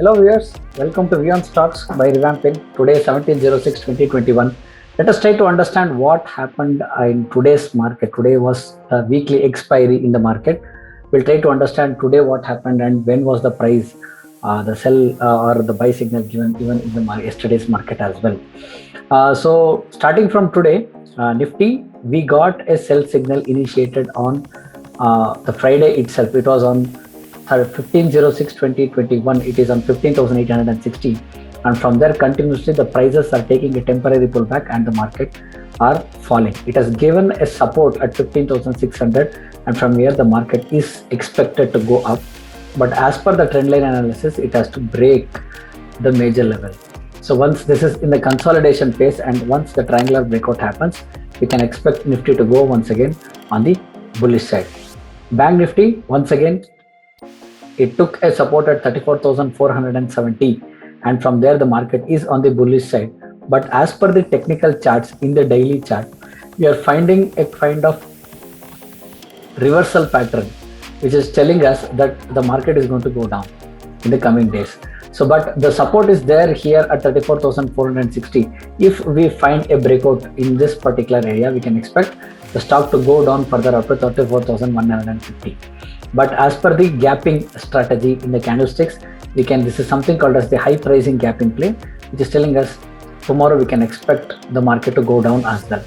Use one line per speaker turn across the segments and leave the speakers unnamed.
Hello viewers, welcome to Vion Stocks by Revampin. Today 17/06/2021. Let us try to understand what happened in today's market. Today was a weekly expiry in the market. We'll try to understand today what happened and when was the price, the sell or the buy signal given even in the yesterday's market as well. So starting from today, Nifty, we got a sell signal initiated on the Friday itself. It was on 15/06/2021. It is on 15,860, and from there continuously the prices are taking a temporary pullback and the market are falling. It has given a support at 15,600, and from here the market is expected to go up. But as per the trendline analysis, it has to break the major level. So once this is in the consolidation phase and once the triangular breakout happens, we can expect Nifty to go once again on the bullish side. Bank Nifty, once again, it took a support at 34,470, and from there the market is on the bullish side. But as per the technical charts in the daily chart, we are finding a kind of reversal pattern, which is telling us that the market is going to go down in the coming days. So, but the support is there here at 34,460. If we find a breakout in this particular area, we can expect the stock to go down further up to 34,150. But as per the gapping strategy in the candlesticks, this is something called as the high pricing gapping play, which is telling us tomorrow we can expect the market to go down as well.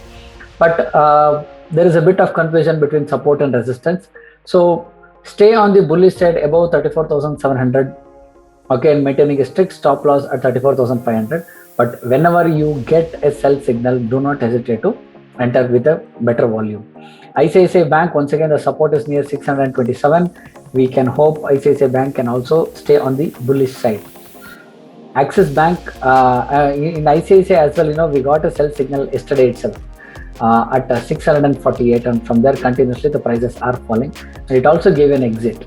But there is a bit of confusion between support and resistance. So stay on the bullish side above 34,700. Okay, and maintaining a strict stop loss at 34,500. But whenever you get a sell signal, do not hesitate to enter with a better volume. ICICI Bank, once again, the support is near 627. We can hope ICICI Bank can also stay on the bullish side. Axis Bank, in ICICI as well, we got a sell signal yesterday itself at 648, and from there continuously the prices are falling. And it also gave an exit.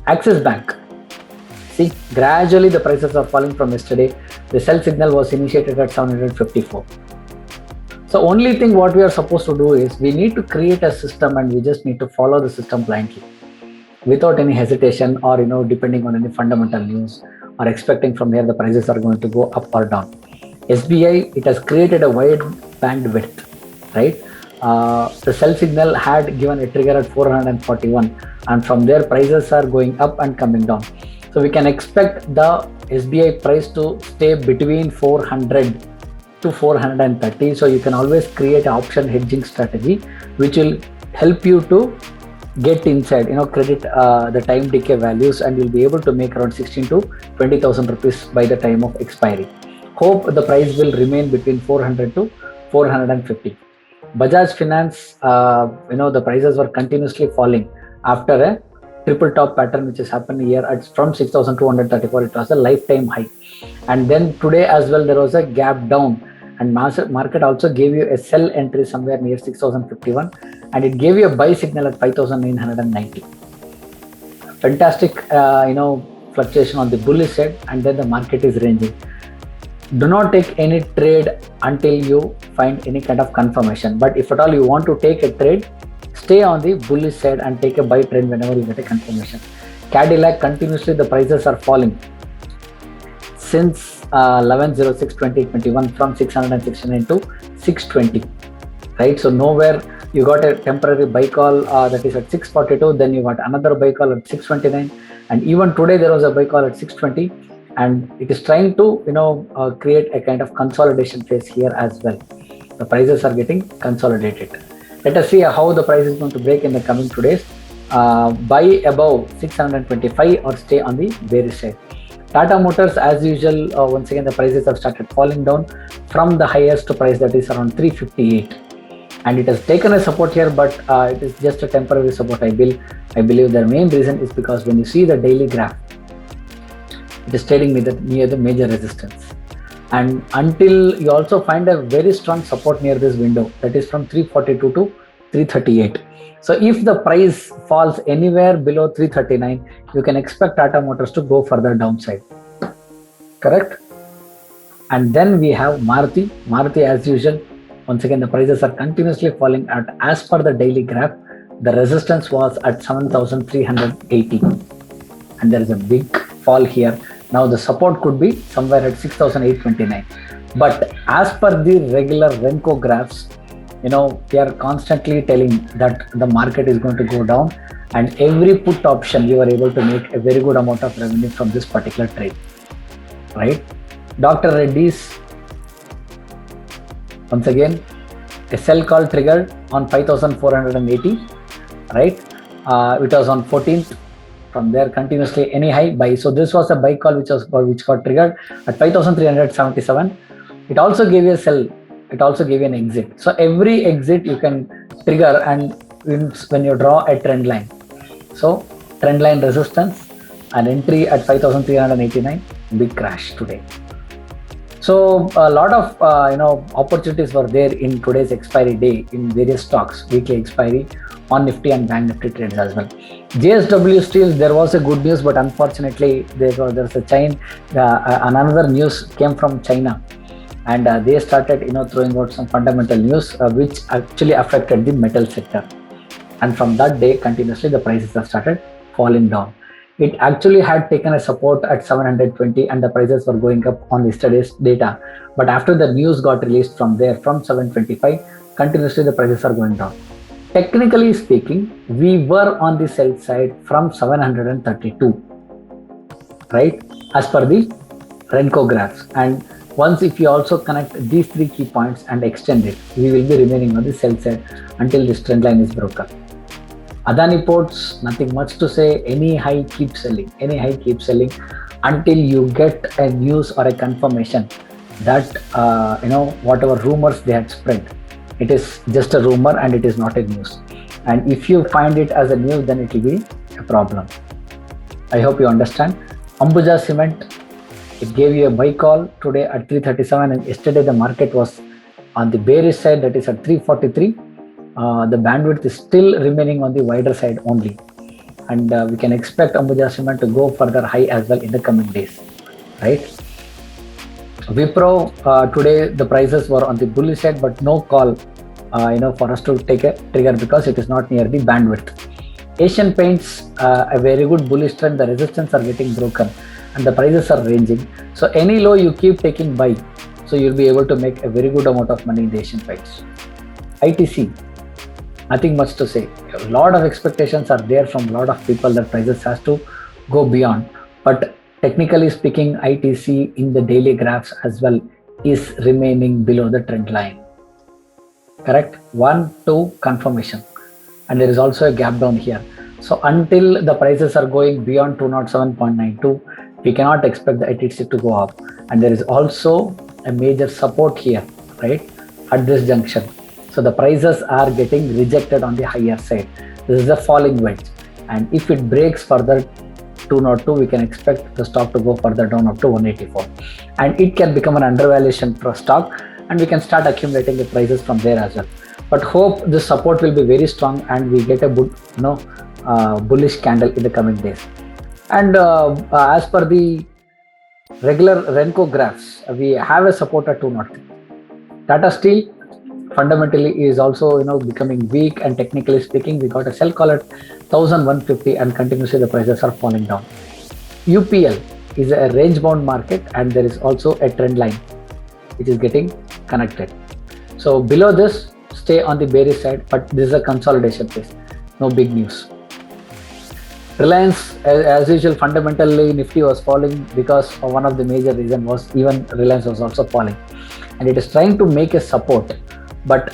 Axis Bank, see, gradually the prices are falling from yesterday. The sell signal was initiated at 754. So only thing what we are supposed to do is we need to create a system, and we just need to follow the system blindly without any hesitation or depending on any fundamental news or expecting from here the prices are going to go up or down. SBI, it has created a wide bandwidth, right? The sell signal had given a trigger at 441, and from there prices are going up and coming down. So we can expect the SBI price to stay between 400 to 430. So you can always create an option hedging strategy, which will help you to get inside, credit the time decay values, and you'll be able to make around 16 to 20,000 rupees by the time of expiry. Hope the price will remain between 400 to 450. Bajaj Finance, the prices were continuously falling after a triple top pattern which has happened here from 6,234. It was a lifetime high, and then today as well there was a gap down, and market also gave you a sell entry somewhere near 6,051, and it gave you a buy signal at 5,990. Fantastic fluctuation on the bullish side, and then the market is ranging. Do not take any trade until you find any kind of confirmation, but if at all you want to take a trade, stay on the bullish side and take a buy trend whenever you get a confirmation. Cadillac, continuously the prices are falling since 11/06/2021 from 669 to 620, right? So nowhere you got a temporary buy call that is at 642, then you got another buy call at 629, and even today there was a buy call at 620, and it is trying to create a kind of consolidation phase here as well. The prices are getting consolidated. Let us see how the price is going to break in the coming 2 days. Buy above 625 or stay on the bearish side. Tata Motors, as usual, once again the prices have started falling down from the highest price, that is around 358, and it has taken a support here, but it is just a temporary support. I believe the main reason is because when you see the daily graph, it is trading near the major resistance, and until you also find a very strong support near this window, that is from 342 to 338. So if the price falls anywhere below 339, you can expect Tata Motors to go further downside. Correct? And then we have Maruti. Maruti, as usual, once again the prices are continuously falling. As per the daily graph, the resistance was at 7,380, and there is a big fall here Now the support could be somewhere at 6,829. But as per the regular Renko graphs, we are constantly telling that the market is going to go down, and every put option we were able to make a very good amount of revenue from this particular trade, right? Dr. Reddy's, once again, a sell call triggered on 5,480, right? It was on 14th. From there, continuously any high buy. So this was a buy call which got triggered at 5,377. It also gave you a sell. It also gave you an exit. So every exit you can trigger, and when you draw a trend line. So trend line resistance, an entry at 5,389, big crash today. So a lot of opportunities were there in today's expiry day in various stocks, weekly expiry on Nifty and Bank Nifty trades as well. JSW Steel, there was a good news, but unfortunately there's a chain. Another news came from China, and they started throwing out some fundamental news which actually affected the metal sector. And from that day, continuously the prices have started falling down. It actually had taken a support at 720, and the prices were going up on yesterday's data. But after the news got released from there, from 725, continuously the prices are going down. Technically speaking, we were on the sell side from 732, right? As per the Renko graphs. And once if you also connect these three key points and extend it, we will be remaining on the sell side until this trend line is broken. Adani Ports, nothing much to say. Any high, keep selling. Any high, keep selling until you get a news or a confirmation that whatever rumors they had spread, it is just a rumor and it is not a news. And if you find it as a news, then it will be a problem. I hope you understand. Ambuja Cement, it gave you a buy call today at 337, and yesterday the market was on the bearish side, that is at 343. The bandwidth is still remaining on the wider side only, and we can expect Ambuja Cement to go further high as well in the coming days, right? Wipro, today the prices were on the bullish side, but no call for us to take a trigger because it is not near the bandwidth. Asian Paints, a very good bullish trend. The resistance are getting broken and the prices are ranging. So any low you keep taking buy, so you'll be able to make a very good amount of money in the Asian Paints. ITC, nothing much to say. A lot of expectations are there from a lot of people that prices has to go beyond. But technically speaking, ITC in the daily graphs as well is remaining below the trend line. Correct? 1, 2, confirmation. And there is also a gap down here. So until the prices are going beyond 207.92, we cannot expect the ITC to go up. And there is also a major support here, right, at this junction. So the prices are getting rejected on the higher side. This is a falling wedge. And if it breaks further 202, we can expect the stock to go further down up to 184. And it can become an undervaluation for stock, and we can start accumulating the prices from there as well. But hope the support will be very strong and we get a bullish candle in the coming days. And as per the regular Renko graphs, we have a support at 203. Tata Steel fundamentally is also becoming weak, and technically speaking, we got a sell call at 1150 and continuously the prices are falling down. UPL is a range bound market, and there is also a trend line which is getting connected. So below this, stay on the bearish side, but this is a consolidation phase. No big news. Reliance, as usual, fundamentally Nifty was falling because one of the major reason was even Reliance was also falling, and it is trying to make a support. But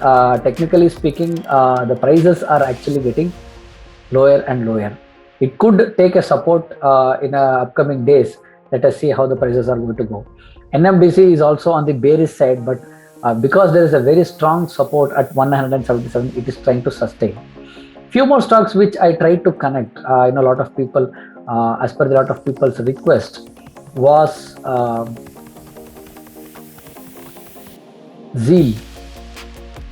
technically speaking, the prices are actually getting lower and lower. It could take a support in upcoming days. Let us see how the prices are going to go. NMDC is also on the bearish side, but because there is a very strong support at 177, it is trying to sustain. Few more stocks which I tried to connect. A lot of people, as per a lot of people's request, was Zeal.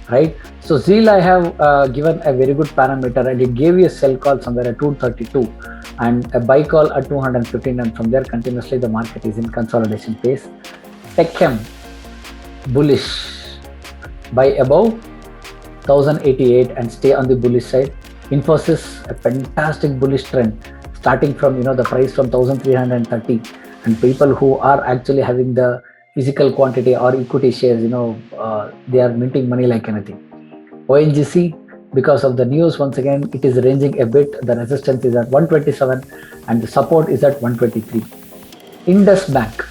Right, so Zeal I have given a very good parameter, and it gave you a sell call somewhere at 232 and a buy call at 215, and from there continuously the market is in consolidation phase. TechM bullish, buy above 1088 and stay on the bullish side. Infosys, a fantastic bullish trend starting from the price from 1330, and people who are actually having the physical quantity or equity shares, they are minting money like anything. ONGC, because of the news, once again, it is ranging a bit. The resistance is at 127 and the support is at 123. Indus Bank.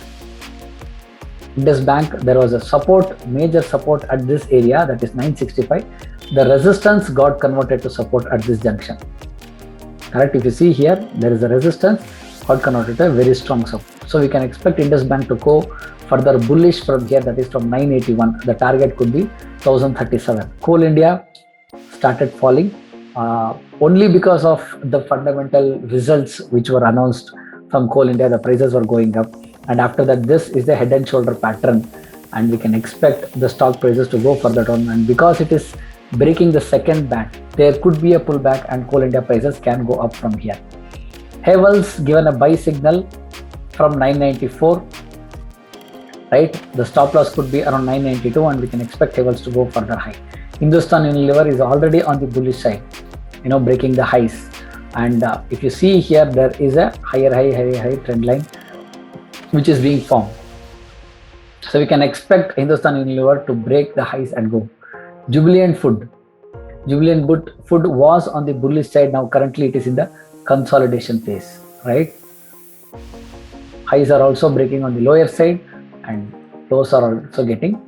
Indus Bank, there was a support, major support at this area, that is 965. The resistance got converted to support at this junction. Correct? If you see here, there is a resistance, got converted to a very strong support. So we can expect Indus Bank to go further bullish from here, that is from 981. The target could be 1037. Coal India started falling only because of the fundamental results which were announced from Coal India. The prices were going up, and after that, this is the head and shoulder pattern, and we can expect the stock prices to go further down. And because it is breaking the second band, there could be a pullback and Coal India prices can go up from here. Havells given a buy signal from 994, right? The stop loss could be around 992 and we can expect Havells to go further high. Hindustan Unilever is already on the bullish side, breaking the highs. And if you see here, there is a higher high trend line which is being formed. So we can expect Hindustan Unilever to break the highs and go. Jubilant Food. Jubilant Food was on the bullish side. Now currently it is in the consolidation phase, right? Highs are also breaking on the lower side and lows are also getting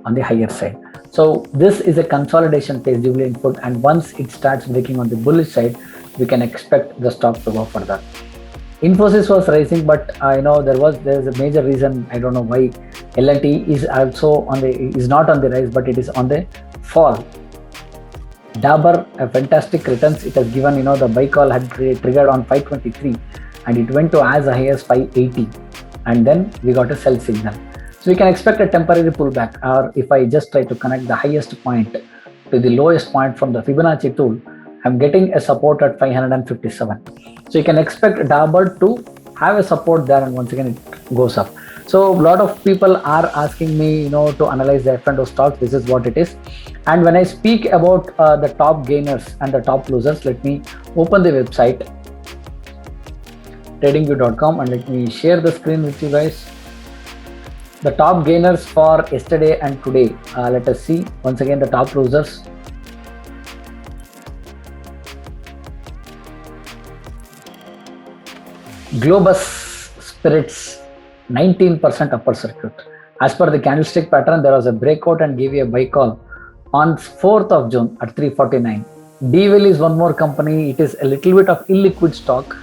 on the higher side. So this is a consolidation phase, Jubilant Food, and once it starts breaking on the bullish side, we can expect the stock to go further. Infosys was rising, but there's a major reason. I don't know why. L&T is also is not on the rise, but it is on the fall. Dabur, a fantastic returns. It has given, the buy call had triggered on 523 and it went to as high as 580, and then we got a sell signal. So we can expect a temporary pullback, or if I just try to connect the highest point to the lowest point from the Fibonacci tool, I'm getting a support at 557. So you can expect Dabur to have a support there, and once again it goes up. So a lot of people are asking me, to analyze the F&O stocks. This is what it is. And when I speak about the top gainers and the top losers, let me open the website tradingview.com and let me share the screen with you guys. The top gainers for yesterday and today. Let us see once again the top losers. Globus Spirits, 19% upper circuit. As per the candlestick pattern, there was a breakout and gave you a buy call on 4th of June at 349. DWell is one more company. It is a little bit of illiquid stock.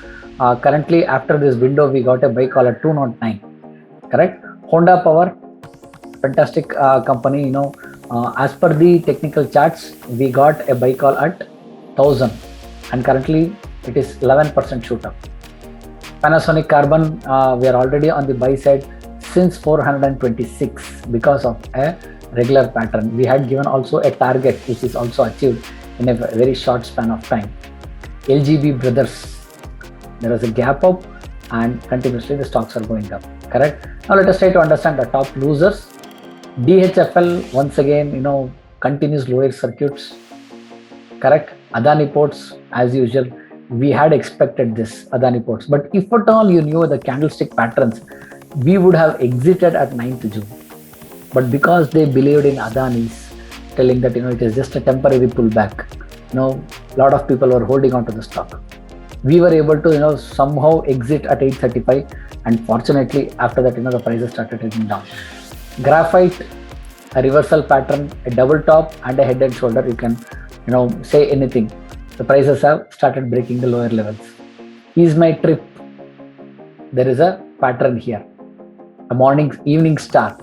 Currently, after this window, we got a buy call at 209. Correct? Honda Power, fantastic company. As per the technical charts, we got a buy call at 1000, and currently it is 11% shoot up. Panasonic Carbon, we are already on the buy side since 426 because of a regular pattern. We had given also a target which is also achieved in a very short span of time. LGB Brothers, there was a gap up and continuously the stocks are going up. Correct? Now let us try to understand the top losers. DHFL, once again, continues lower circuits. Correct? Adani Ports, as usual, we had expected this, Adani Ports. But if at all you knew the candlestick patterns, we would have exited at 9th June. But because they believed in Adani's, telling that, it is just a temporary pullback, a lot of people were holding on to the stock. We were able to, somehow exit at 835, and fortunately, after that, the prices started heading down. Graphite, a reversal pattern, a double top and a head and shoulder. You can, say anything. The prices have started breaking the lower levels. Is my trip? There is a pattern here, a evening star,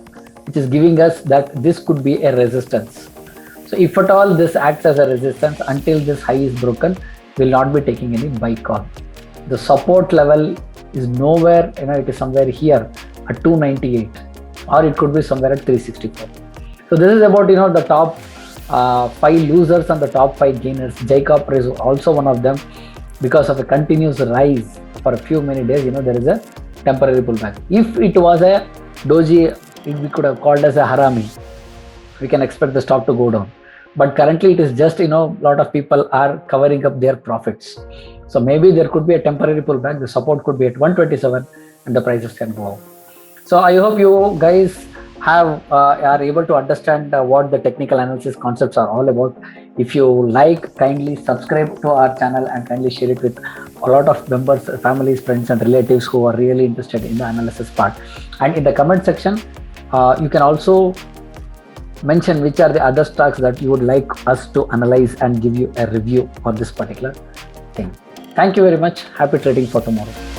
which is giving us that this could be a resistance. So if at all this acts as a resistance until this high is broken, we will not be taking any buy call. The support level is nowhere, it is somewhere here at 298, or it could be somewhere at 364. So this is about, the top 5 losers and the top 5 gainers. Jacob is also one of them. Because of a continuous rise for a few many days, there is a temporary pullback. If it was a doji, we could have called as a harami. We can expect the stock to go down. But currently it is just, a lot of people are covering up their profits. So maybe there could be a temporary pullback. The support could be at 127 and the prices can go up. So I hope you guys have are able to understand what the technical analysis concepts are all about. If you like, kindly subscribe to our channel and kindly share it with a lot of members, families, friends, and relatives who are really interested in the analysis part. And in the comment section, you can also mention which are the other stocks that you would like us to analyze and give you a review for this particular thing. Thank you very much. Happy trading for tomorrow.